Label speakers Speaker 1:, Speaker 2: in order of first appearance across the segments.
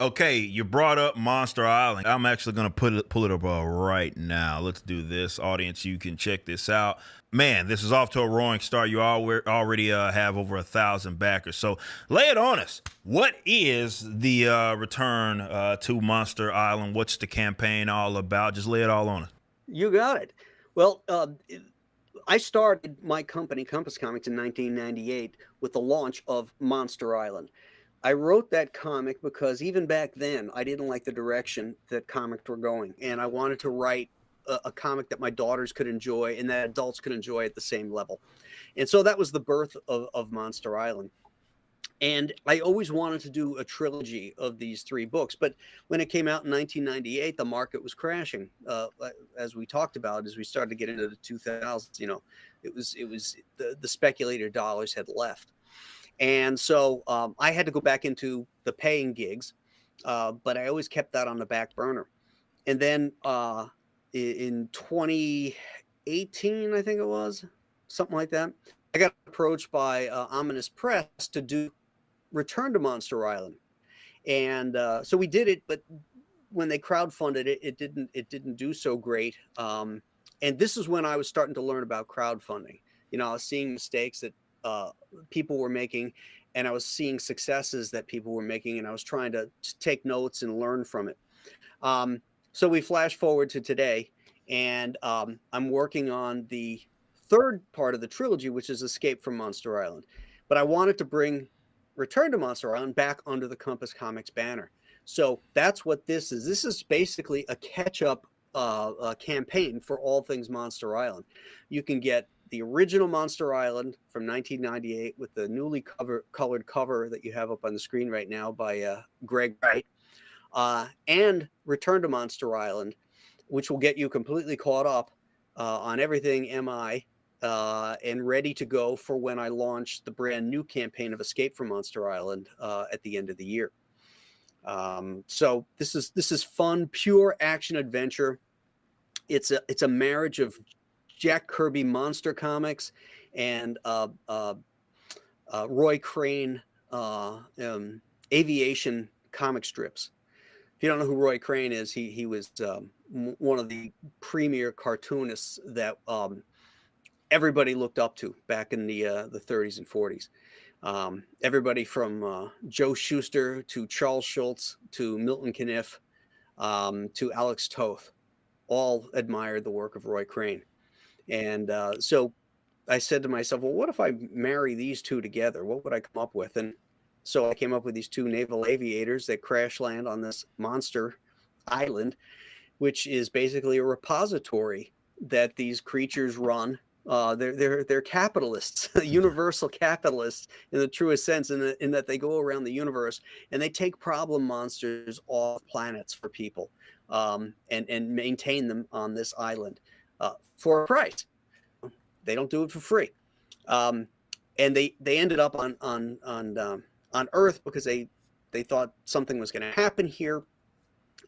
Speaker 1: Okay, you brought up Monster Island. I'm actually gonna pull it up right now. Let's do this, audience. You can check this out. Man, this is off to a roaring start. You already have over 1,000 backers. So lay it on us. What is the return to Monster Island? What's the campaign all about? Just lay it all on us.
Speaker 2: You got it. Well, I started my company, Compass Comics, in 1998 with the launch of Monster Island. I wrote that comic because even back then, I didn't like the direction that comics were going, and I wanted to write a comic that my daughters could enjoy and that adults could enjoy at the same level. And so that was the birth of Monster Island. And I always wanted to do a trilogy of these three books, but when it came out in 1998, the market was crashing. As we talked about, as we started to get into the 2000s, it was the speculator dollars had left, and so I had to go back into the paying gigs, but I always kept that on the back burner. And then in 2018, I think it was something like that, I got approached by Ominous Press to do Return to Monster Island, and so we did it. But when they crowdfunded it, it didn't do so great. And this is when I was starting to learn about crowdfunding. I was seeing mistakes that people were making, and I was seeing successes that people were making, and I was trying to take notes and learn from it. So we flash forward to today, and I'm working on the third part of the trilogy, which is Escape from Monster Island. But I wanted to bring Return to Monster Island back under the Compass Comics banner. So that's what this is. This is basically a catch-up campaign for all things Monster Island. You can get the original Monster Island from 1998 with the newly colored cover that you have up on the screen right now by Greg Wright, and Return to Monster Island, which will get you completely caught up on everything MI, and ready to go for when I launch the brand new campaign of Escape from Monster Island at the end of the year. So this is fun, pure action adventure. It's a marriage of Jack Kirby monster comics and Roy Crane aviation comic strips. If you don't know who Roy Crane is, he was one of the premier cartoonists that everybody looked up to back in the 30s and 40s. Everybody from Joe Shuster to Charles Schultz to Milton Caniff to Alex Toth all admired the work of Roy Crane. And so I said to myself, well, what if I marry these two together? What would I come up with? And so I came up with these two naval aviators that crash land on this monster island, which is basically a repository that these creatures run. They're capitalists, universal capitalists in the truest sense, in that they go around the universe and they take problem monsters off planets for people, and maintain them on this island for a price. They don't do it for free, and they ended up on Earth because they thought something was going to happen here.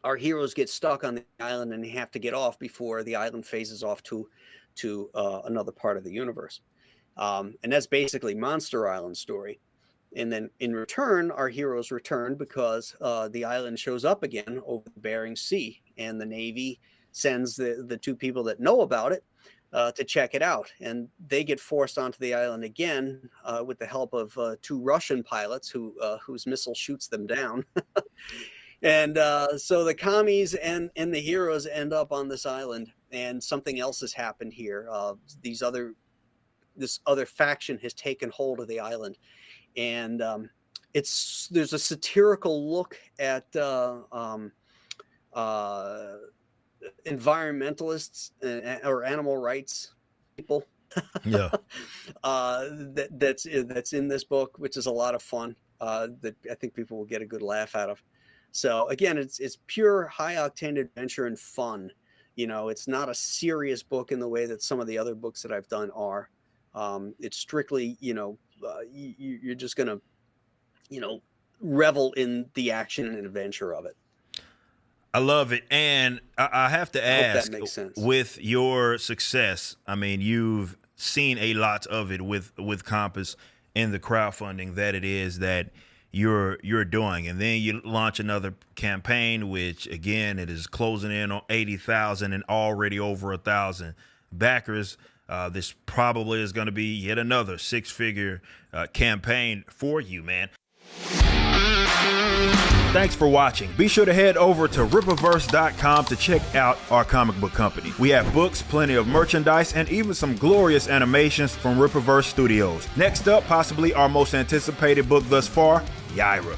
Speaker 2: Our heroes get stuck on the island and they have to get off before the island phases off to another part of the universe. And that's basically Monster Island's story. And then in return, our heroes return because the island shows up again over the Bering Sea, and the Navy sends the two people that know about it to check it out. And they get forced onto the island again with the help of two Russian pilots whose missile shoots them down. And so the commies and the heroes end up on this island, and something else has happened here. This other faction has taken hold of the island, and there's a satirical look at environmentalists or animal rights people.
Speaker 1: Yeah.
Speaker 2: That's in this book, which is a lot of fun. That I think people will get a good laugh out of. So again, it's pure high octane adventure and fun. It's not a serious book in the way that some of the other books that I've done are. It's strictly, you're just gonna, revel in the action and adventure of it.
Speaker 1: I love it. And I have to
Speaker 2: I hope that
Speaker 1: ask,
Speaker 2: makes sense.
Speaker 1: with your success, I mean, you've seen a lot of it with Compass and the crowdfunding that it is that you're doing, and then you launch another campaign, which again it is closing in on 80,000 and already over 1,000 backers. This probably is going to be yet another six-figure campaign for you, man. Thanks for watching. Be sure to head over to Rippaverse.com to check out our comic book company. We have books, plenty of merchandise, and even some glorious animations from Rippaverse Studios. Next up, possibly our most anticipated book thus far, Yaira.